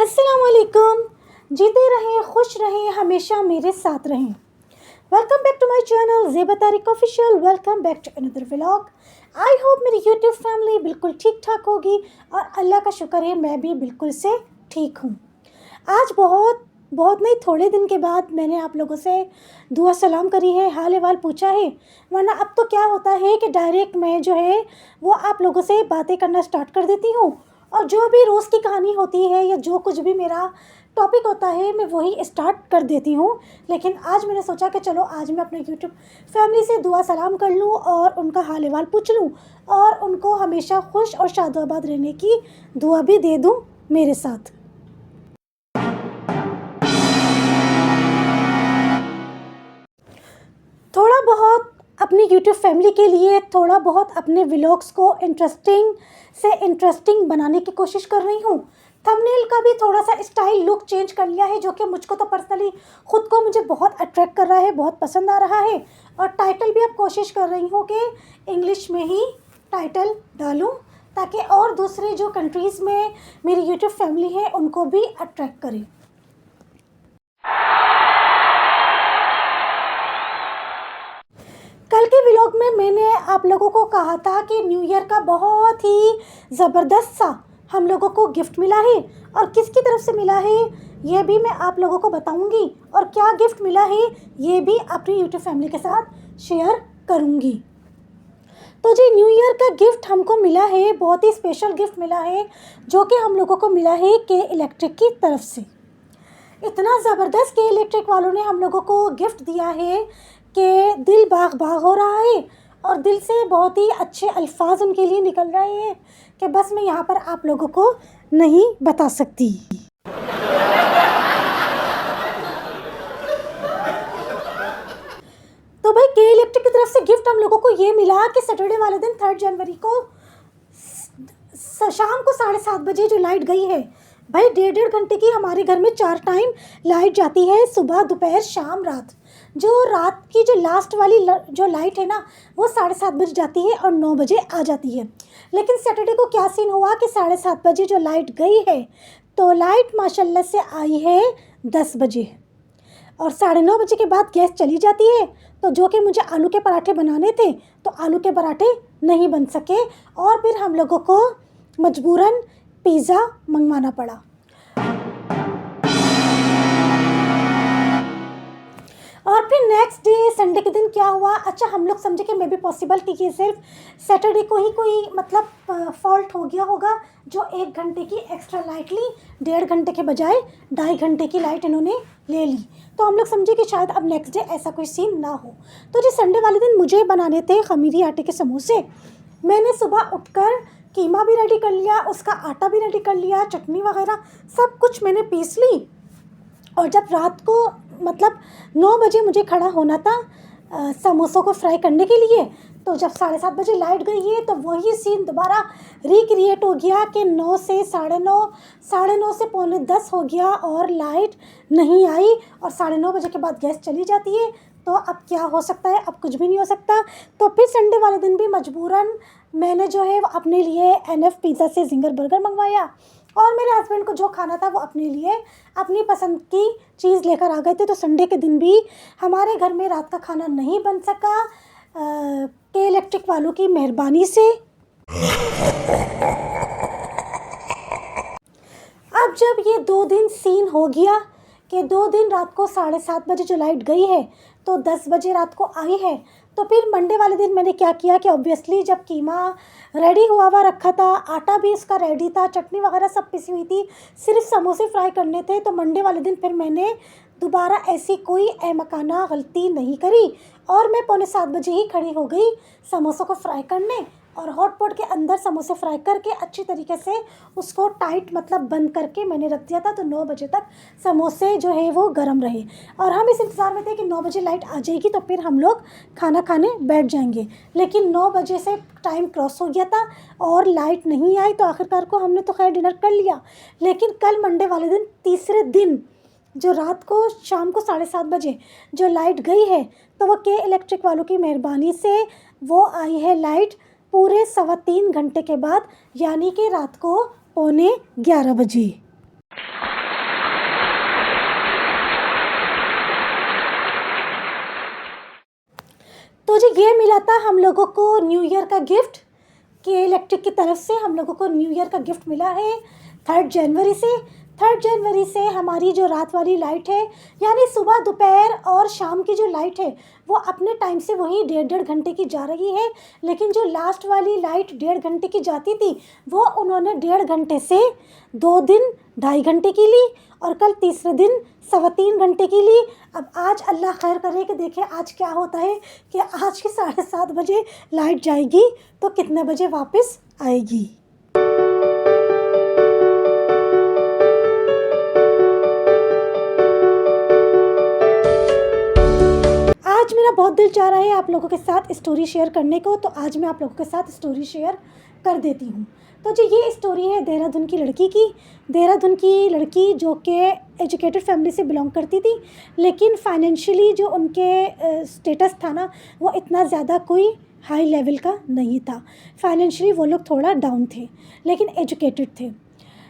अस्सलाम वालेकुम। जीते रहें, खुश रहें, हमेशा मेरे साथ रहें। Welcome back to my channel Zeba Tariq official. Welcome back to another vlog. I hope मेरी यूट्यूब फैमिली बिल्कुल ठीक ठाक होगी और अल्लाह का शुक्र है मैं भी बिल्कुल से ठीक हूँ। आज बहुत नहीं, थोड़े दिन के बाद मैंने आप लोगों से दुआ सलाम करी है, हाल अहवाल पूछा है। वरना अब तो क्या होता है कि डायरेक्ट मैं जो है वो आप लोगों से बातें करना स्टार्ट कर देती हूँ और जो भी रोज़ की कहानी होती है या जो कुछ भी मेरा टॉपिक होता है मैं वही स्टार्ट कर देती हूँ। लेकिन आज मैंने सोचा कि चलो आज मैं अपने यूट्यूब फैमिली से दुआ सलाम कर लूँ और उनका हाल अहवाल पूछ लूँ और उनको हमेशा खुश और शादाबाद रहने की दुआ भी दे दूँ मेरे साथ। थोड़ा बहुत अपनी यूट्यूब फैमिली के लिए थोड़ा बहुत अपने व्लॉग्स को इंटरेस्टिंग बनाने की कोशिश कर रही हूँ। थंबनेल का भी थोड़ा सा स्टाइल लुक चेंज कर लिया है जो कि मुझको तो पर्सनली ख़ुद को मुझे बहुत अट्रैक्ट कर रहा है, बहुत पसंद आ रहा है। और टाइटल भी अब कोशिश कर रही हूँ कि इंग्लिश में ही टाइटल डालूँ ताकि और दूसरे जो कंट्रीज़ में मेरी यूट्यूब फैमिली है उनको भी अट्रैक्ट करें। कल के व्लॉग में मैंने आप लोगों को कहा था कि न्यू ईयर का बहुत ही ज़बरदस्त सा हम लोगों को गिफ्ट मिला है और किसकी तरफ से मिला है ये भी मैं आप लोगों को बताऊंगी और क्या गिफ्ट मिला है ये भी अपनी यूट्यूब फैमिली के साथ शेयर करूंगी। तो जी न्यू ईयर का गिफ्ट हमको मिला है, बहुत ही स्पेशल गिफ्ट मिला है जो कि हम लोगों को मिला है के इलेक्ट्रिक की तरफ से। इतना ज़बरदस्त के इलेक्ट्रिक वालों ने हम लोगों को गिफ्ट दिया है कि दिल बाग बाग हो रहा है और दिल से बहुत ही अच्छे अल्फाज उनके लिए निकल रहे हैं कि बस मैं यहाँ पर आप लोगों को नहीं बता सकती। तो भाई के इलेक्ट्रिक की तरफ से गिफ्ट हम लोगों को ये मिला कि सैटरडे वाले दिन 3 जनवरी को शाम को 7:30 बजे जो लाइट गई है, भाई 1.5 घंटे की हमारे घर में 4 टाइम लाइट जाती है, सुबह दोपहर शाम रात। जो रात की जो लास्ट वाली जो लाइट है ना वो 7:30 बजे जाती है और 9 बजे आ जाती है। लेकिन सैटरडे को क्या सीन हुआ कि 7:30 बजे जो लाइट गई है तो लाइट माशाल्लाह से आई है 10 बजे और 9:30 बजे के बाद गैस चली जाती है। तो जो कि मुझे आलू के पराठे बनाने थे तो आलू के पराठे नहीं बन सके और फिर हम लोगों को मजबूरन पिज़्ज़ा मंगवाना पड़ा। और फिर नेक्स्ट डे संडे के दिन क्या हुआ, अच्छा हम लोग समझे कि मे बी पॉसिबल कि ये सिर्फ सैटरडे को ही कोई मतलब फॉल्ट हो गया होगा जो 1 घंटे की एक्स्ट्रा लाइट ली, 1.5 घंटे के बजाय 2.5 घंटे की लाइट इन्होंने ले ली। तो हम लोग समझे कि शायद अब नेक्स्ट डे ऐसा कोई सीन ना हो। तो जी संडे वाले दिन मुझे बनाने थे खमीरी आटे के समोसे। मैंने सुबह उठकर कीमा भी रेडी कर लिया, उसका आटा भी रेडी कर लिया, चटनी वगैरह सब कुछ मैंने पीस ली। और जब रात को मतलब 9 बजे मुझे खड़ा होना था समोसों को फ्राई करने के लिए, तो जब 7:30 बजे लाइट गई है तो वही सीन दोबारा रिक्रिएट हो गया कि 9 से 9:30, 9:30 से 9:45 हो गया और लाइट नहीं आई और 9:30 बजे के बाद गैस चली जाती है। तो अब क्या हो सकता है, अब कुछ भी नहीं हो सकता। तो फिर संडे वाले दिन भी मजबूरन मैंने जो है अपने लिए NF पिज़्ज़ा से जिंगर बर्गर मंगवाया और मेरे हस्बैंड को जो खाना था वो अपने लिए अपनी पसंद की चीज़ लेकर आ गए थे। तो संडे के दिन भी हमारे घर में रात का खाना नहीं बन सका के इलेक्ट्रिक वालों की मेहरबानी से। अब जब ये 2 दिन सीन हो गया कि 2 दिन रात को 7:30 बजे जो लाइट गई है तो 10 बजे रात को आई है, तो फिर मंडे वाले दिन मैंने क्या किया कि ऑब्वियसली जब कीमा रेडी हुआ रखा था, आटा भी इसका रेडी था, चटनी वगैरह सब पिसी हुई थी, सिर्फ समोसे फ्राई करने थे। तो मंडे वाले दिन फिर मैंने दोबारा ऐसी कोई अहमकाना गलती नहीं करी और मैं 6:45 बजे ही खड़ी हो गई समोसों को फ्राई करने और हॉट पॉट के अंदर समोसे फ्राई करके अच्छी तरीके से उसको टाइट मतलब बंद करके मैंने रख दिया था। तो 9 बजे तक समोसे जो है वो गर्म रहे और हम इस इंतज़ार में थे कि 9 बजे लाइट आ जाएगी तो फिर हम लोग खाना खाने बैठ जाएंगे। लेकिन 9 बजे से टाइम क्रॉस हो गया था और लाइट नहीं आई। तो आखिरकार को हमने तो खैर डिनर कर लिया। लेकिन कल मंडे वाले दिन तीसरे दिन जो रात को शाम को 7:30 बजे जो लाइट गई है तो वो के इलेक्ट्रिक वालों की मेहरबानी से वो आई है लाइट पूरे 3.25 घंटे के बाद, यानी कि रात को 11:15 बजे। तो जी ये मिला था हम लोगों को न्यू ईयर का गिफ्ट कि इलेक्ट्रिक की तरफ से हम लोगों को न्यू ईयर का गिफ्ट मिला है 3 जनवरी से। 3 जनवरी से हमारी जो रात वाली लाइट है, यानी सुबह दोपहर और शाम की जो लाइट है, वो अपने टाइम से वही 1.5 घंटे की जा रही है। लेकिन जो लास्ट वाली लाइट 1.5 घंटे की जाती थी, वो उन्होंने 1.5 घंटे से 2 दिन 2.5 घंटे की ली, और कल तीसरे दिन 3.25 घंटे की ली। अब आज अल्लाह खैर करे कि देखें आज क्या होता है कि आज की 7:30 बजे लाइट जाएगी तो कितने बजे वापस आएगी। आज मेरा बहुत दिल चाह रहा है आप लोगों के साथ स्टोरी शेयर करने को, तो आज मैं आप लोगों के साथ स्टोरी शेयर कर देती हूँ। तो जी ये स्टोरी है देहरादून की लड़की की। देहरादून की लड़की जो कि एजुकेटेड फैमिली से बिलोंग करती थी, लेकिन फाइनेंशियली जो उनके स्टेटस था ना, वो इतना ज़्यादा कोई हाई लेवल का नहीं था। फाइनेंशियली वो लोग थोड़ा डाउन थे, लेकिन एजुकेटेड थे।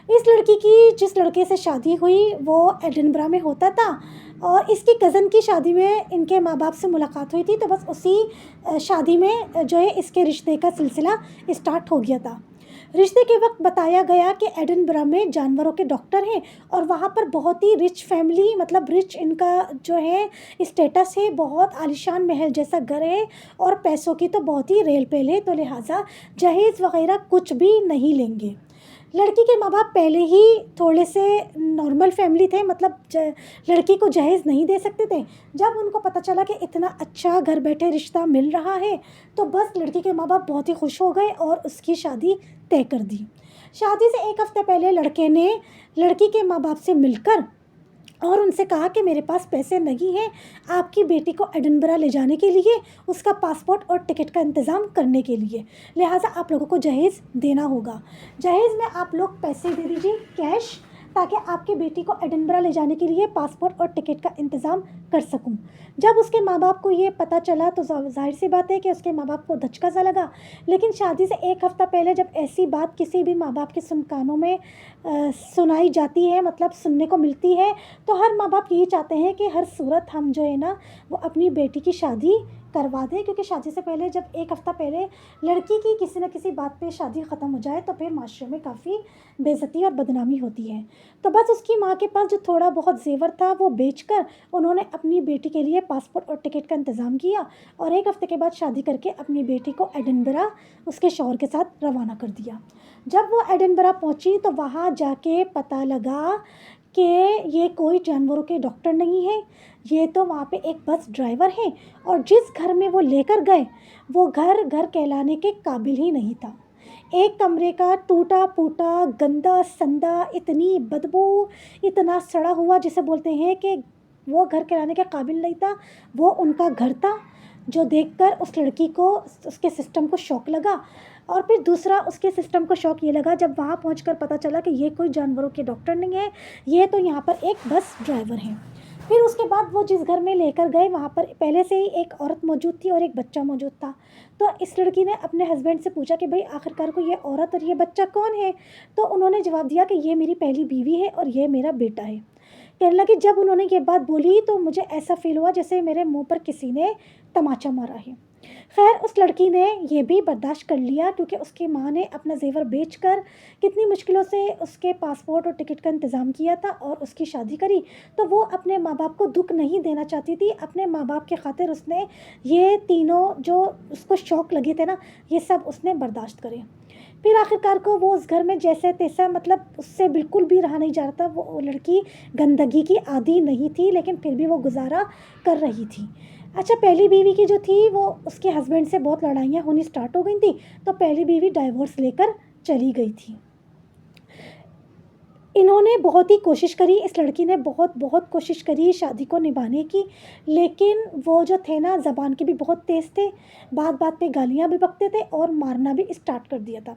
इस लड़की की जिस लड़के से शादी हुई वो एडिनबरा में होता था, और इसकी कज़न की शादी में इनके माँ बाप से मुलाकात हुई थी। तो बस उसी शादी में जो है इसके रिश्ते का सिलसिला स्टार्ट हो गया था। रिश्ते के वक्त बताया गया कि एडिनबरा में जानवरों के डॉक्टर हैं, और वहाँ पर बहुत ही रिच फैमिली, मतलब रिच इनका जो है स्टेटस है, बहुत आलीशान महल जैसा घर है, और पैसों की तो बहुत ही रेल पेल है, तो लिहाजा जहेज़ वगैरह कुछ भी नहीं लेंगे। लड़की के माँ बाप पहले ही थोड़े से नॉर्मल फैमिली थे, मतलब लड़की को जहेज़ नहीं दे सकते थे। जब उनको पता चला कि इतना अच्छा घर बैठे रिश्ता मिल रहा है, तो बस लड़की के माँ बाप बहुत ही खुश हो गए और उसकी शादी तय कर दी। शादी से 1 हफ्ते पहले लड़के ने लड़की के माँ बाप से मिलकर और उनसे कहा कि मेरे पास पैसे नहीं हैं आपकी बेटी को एडिनबरा ले जाने के लिए, उसका पासपोर्ट और टिकट का इंतज़ाम करने के लिए, लिहाजा आप लोगों को जहेज़ देना होगा। जहेज़ में आप लोग पैसे दे दीजिए कैश, ताकि आपकी बेटी को एडिनबरा ले जाने के लिए पासपोर्ट और टिकट का इंतज़ाम कर सकूं। जब उसके माँ बाप को ये पता चला तो जाहिर सी बात है कि उसके माँ बाप को धचका सा लगा। लेकिन शादी से 1 हफ्ता पहले जब ऐसी बात किसी भी माँ बाप के कानों में सुनाई जाती है, मतलब सुनने को मिलती है, तो हर माँ बाप यही चाहते हैं कि हर सूरत हम जो है ना वो अपनी बेटी की शादी करवा दें, क्योंकि शादी से पहले जब 1 हफ्ता पहले लड़की की किसी न किसी बात पे शादी ख़त्म हो जाए तो फिर माशरे में काफ़ी बेइज्जती और बदनामी होती है। तो बस उसकी माँ के पास जो थोड़ा बहुत जेवर था वो बेचकर उन्होंने अपनी बेटी के लिए पासपोर्ट और टिकट का इंतज़ाम किया, और 1 हफ्ते के बाद शादी करके अपनी बेटी को एडिनबरा उसके शौहर के साथ रवाना कर दिया। जब वो एडिनबरा पहुँची तो वहाँ जाके पता लगा कि ये कोई जानवरों के डॉक्टर नहीं है, ये तो वहाँ पे एक बस ड्राइवर है, और जिस घर में वो लेकर गए वो घर कहलाने के काबिल ही नहीं था। एक कमरे का टूटा फूटा गंदा संदा, इतनी बदबू, इतना सड़ा हुआ जिसे बोलते हैं कि वो घर कहलाने के काबिल नहीं था, वो उनका घर था, जो देखकर उस लड़की को उसके सिस्टम को शौक लगा। और फिर दूसरा उसके सिस्टम को शौक ये लगा जब वहाँ पहुंचकर पता चला कि ये कोई जानवरों के डॉक्टर नहीं है, ये तो यहाँ पर एक बस ड्राइवर हैं। फिर उसके बाद वो जिस घर में लेकर गए वहाँ पर पहले से ही एक औरत मौजूद थी और एक बच्चा मौजूद था। तो इस लड़की ने अपने हस्बैंड से पूछा कि भाई आखिरकार को ये औरत और ये बच्चा कौन है। तो उन्होंने जवाब दिया कि ये मेरी पहली बीवी है और ये मेरा बेटा है। कहने लगी जब उन्होंने ये बात बोली तो मुझे ऐसा फील हुआ जैसे मेरे मुंह पर किसी ने तमाचा मारा है। खैर उस लड़की ने ये भी बर्दाश्त कर लिया, क्योंकि उसकी माँ ने अपना जेवर बेचकर कितनी मुश्किलों से उसके पासपोर्ट और टिकट का इंतज़ाम किया था और उसकी शादी करी। तो वो अपने माँ बाप को दुख नहीं देना चाहती थी। अपने माँ बाप के खातिर उसने ये तीनों जो उसको शौक़ लगे थे ना, ये सब उसने बर्दाश्त करे। फिर आखिरकार को वो उस घर में जैसे तैसा, मतलब उससे बिल्कुल भी रहा नहीं जा रहा था। वो लड़की गंदगी की आदी नहीं थी, लेकिन फिर भी वो गुजारा कर रही थी। अच्छा, पहली बीवी की जो थी वो उसके हस्बैंड से बहुत लड़ाइयाँ होनी स्टार्ट हो गई थी, तो पहली बीवी डाइवोर्स लेकर चली गई थी। इन्होंने बहुत ही कोशिश करी, इस लड़की ने बहुत कोशिश करी शादी को निभाने की, लेकिन वो जो थे ना ज़बान के भी बहुत तेज़ थे, बात बात पे गालियाँ भी बकते थे और मारना भी स्टार्ट कर दिया था।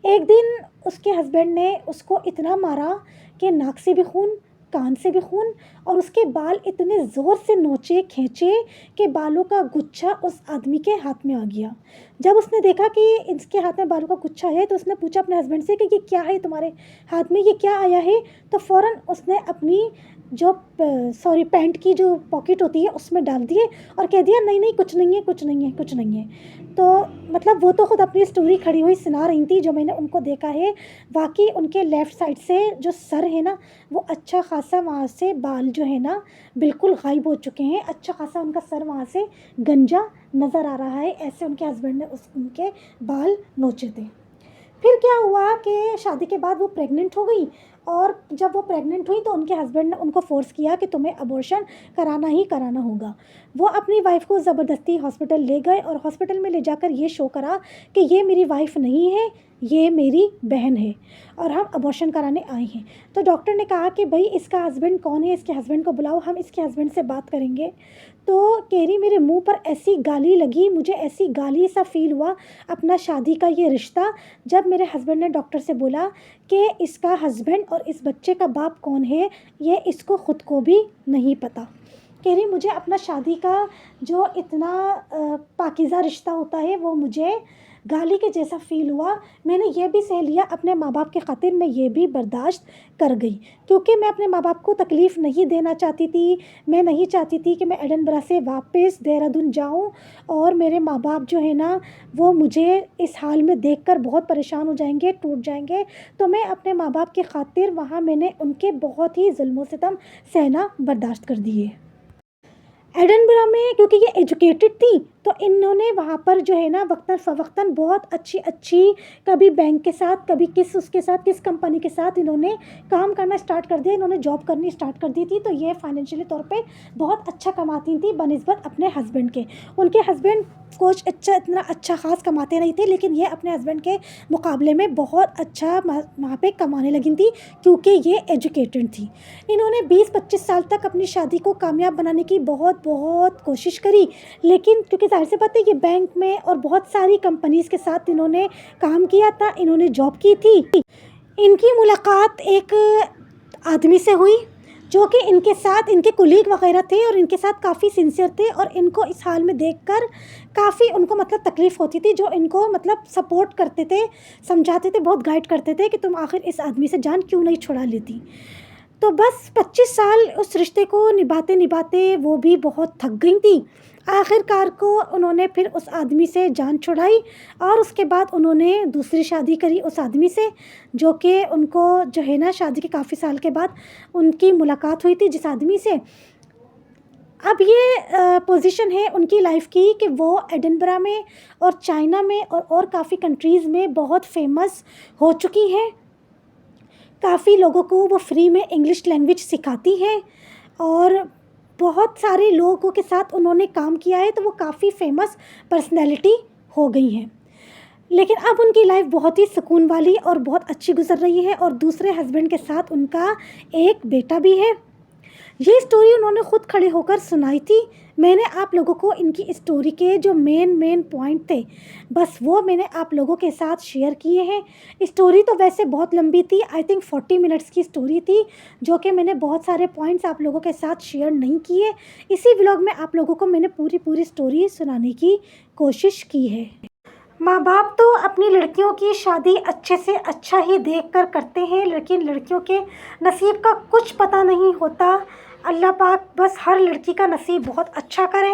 एक दिन उसके हस्बैंड ने उसको इतना मारा कि नाक से भी खून, कान से भी खून, और उसके बाल इतने ज़ोर से नोचे खींचे कि बालों का गुच्छा उस आदमी के हाथ में आ गया। जब उसने देखा कि इसके हाथ में बालों का गुच्छा है तो उसने पूछा अपने हस्बैंड से कि ये क्या है तुम्हारे हाथ में, ये क्या आया है। तो फ़ौरन उसने अपनी जो पैंट की जो पॉकेट होती है उसमें डाल दिए और कह दिया नहीं नहीं कुछ नहीं है, कुछ नहीं है, कुछ नहीं है। तो मतलब वो तो खुद अपनी स्टोरी खड़ी हुई सुना रही थी जो मैंने उनको देखा है। वाकई उनके लेफ़्ट साइड से जो सर है ना, वो अच्छा खासा वहाँ से बाल जो है ना बिल्कुल गायब हो चुके हैं। अच्छा खासा उनका सर वहाँ से गंजा नज़र आ रहा है। ऐसे उनके हस्बैंड ने उनके बाल नोचे थे। फिर क्या हुआ कि शादी के बाद वो प्रेग्नेंट हो गई, और जब वो प्रेग्नेंट हुई तो उनके हस्बैंड ने उनको फ़ोर्स किया कि तुम्हें अबॉर्शन कराना ही कराना होगा। वो अपनी वाइफ़ को ज़बरदस्ती हॉस्पिटल ले गए और हॉस्पिटल में ले जाकर ये शो करा कि ये मेरी वाइफ़ नहीं है, ये मेरी बहन है और हम अबॉर्शन कराने आए हैं। तो डॉक्टर ने कहा कि भाई इसका हस्बैंड कौन है, इसके हस्बैंड को बुलाओ, हम इसके हस्बैंड से बात करेंगे। तो कह रही मेरे मुंह पर ऐसी गाली लगी, मुझे ऐसी गाली सा फ़ील हुआ अपना शादी का ये रिश्ता, जब मेरे हस्बैंड ने डॉक्टर से बोला कि इसका हस्बैंड और इस बच्चे का बाप कौन है, ये इसको ख़ुद को भी नहीं पता। कह रही मुझे अपना शादी का जो इतना पाकीज़ा रिश्ता होता है वो मुझे गाली के जैसा फ़ील हुआ। मैंने ये भी सह लिया अपने माँ बाप के ख़ातिर, मैं ये भी बर्दाश्त कर गई, क्योंकि मैं अपने माँ बाप को तकलीफ़ नहीं देना चाहती थी। मैं नहीं चाहती थी कि मैं एडिनबरा से वापस देहरादून जाऊं और मेरे माँ बाप जो है ना वो मुझे इस हाल में देखकर बहुत परेशान हो जाएंगे, टूट जाएंगे। तो मैं अपने माँ बाप के ख़ातिर वहाँ मैंने उनके बहुत ही जुल्म सितम सहना बर्दाश्त कर दिए। एडिनबरा में क्योंकि ये एजुकेटेड थी तो इन्होंने वहाँ पर जो है ना वक्तन फ़वक्तन बहुत अच्छी कभी बैंक के साथ, कभी उसके साथ, किस कंपनी के साथ इन्होंने काम करना स्टार्ट कर दिया, इन्होंने जॉब करनी स्टार्ट कर दी थी। तो ये फाइनेंशियली तौर पे बहुत अच्छा कमाती थी बनिस्बत अपने हस्बैंड के। उनके हस्बैंड कुछ इतना अच्छा ख़ास कमाते नहीं थे, लेकिन ये अपने हस्बैंड के मुकाबले में बहुत अच्छा वहाँ पे कमाने लगी थी क्योंकि ये एजुकेटेड थी। इन्होंने 20-25 साल तक अपनी शादी को कामयाब बनाने की बहुत कोशिश करी, लेकिन क्योंकि ज़ाहिर सी बात है ये बैंक में और बहुत सारी कंपनीज़ के साथ इन्होंने काम किया था, इन्होंने जॉब की थी। इनकी मुलाकात एक आदमी से हुई जो कि इनके साथ इनके कुलीग वगैरह थे और इनके साथ काफ़ी सिंसियर थे, और इनको इस हाल में देखकर काफ़ी उनको मतलब तकलीफ़ होती थी। जो इनको मतलब सपोर्ट करते थे, समझाते थे, बहुत गाइड करते थे कि तुम आखिर इस आदमी से जान क्यों नहीं छुड़ा लेती। तो बस 25 साल उस रिश्ते को निभाते निभाते वो भी बहुत थक गई थी। आखिरकार को उन्होंने फिर उस आदमी से जान छुड़ाई और उसके बाद उन्होंने दूसरी शादी करी उस आदमी से, जो कि उनको जो है ना शादी के काफ़ी साल के बाद उनकी मुलाकात हुई थी जिस आदमी से। अब ये पोजीशन है उनकी लाइफ की कि वो एडिनबरा में और चाइना में और काफ़ी कंट्रीज़ में बहुत फेमस हो चुकी हैं। काफ़ी लोगों को वो फ्री में इंग्लिश लैंग्वेज सिखाती हैं और बहुत सारे लोगों के साथ उन्होंने काम किया है, तो वो काफ़ी फेमस पर्सनैलिटी हो गई हैं। लेकिन अब उनकी लाइफ बहुत ही सुकून वाली और बहुत अच्छी गुजर रही है और दूसरे हस्बैंड के साथ उनका एक बेटा भी है। ये स्टोरी उन्होंने ख़ुद खड़े होकर सुनाई थी। मैंने आप लोगों को इनकी स्टोरी के जो मेन पॉइंट थे बस वो मैंने आप लोगों के साथ शेयर किए हैं। स्टोरी तो वैसे बहुत लंबी थी, आई थिंक 40 मिनट्स की स्टोरी थी, जो कि मैंने बहुत सारे पॉइंट्स आप लोगों के साथ शेयर नहीं किए। इसी व्लॉग में आप लोगों को मैंने पूरी स्टोरी सुनाने की कोशिश की है। माँ बाप तो अपनी लड़कियों की शादी अच्छे से अच्छा ही देखकर करते हैं, लेकिन लड़कियों के नसीब का कुछ पता नहीं होता। अल्लाह पाक बस हर लड़की का नसीब बहुत अच्छा करे।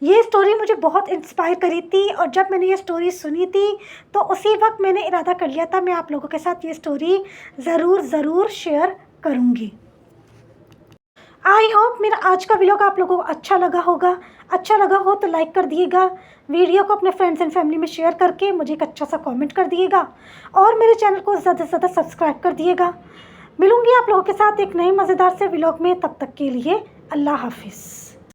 ये स्टोरी मुझे बहुत इंस्पायर करी थी और जब मैंने ये स्टोरी सुनी थी तो उसी वक्त मैंने इरादा कर लिया था मैं आप लोगों के साथ ये स्टोरी ज़रूर शेयर करूँगी। आई होप मेरा आज का व्लॉग आप लोगों को अच्छा लगा होगा। अच्छा लगा हो तो लाइक कर दिएगा, वीडियो को अपने फ्रेंड्स एंड फैमिली में शेयर करके मुझे एक अच्छा सा कमेंट कर दिएगा और मेरे चैनल को ज़्यादा से ज़्यादा सब्सक्राइब कर दिएगा। मिलूँगी आप लोगों के साथ एक नए मज़ेदार से व्लॉग में, तब तक के लिए अल्लाह हाफिज़।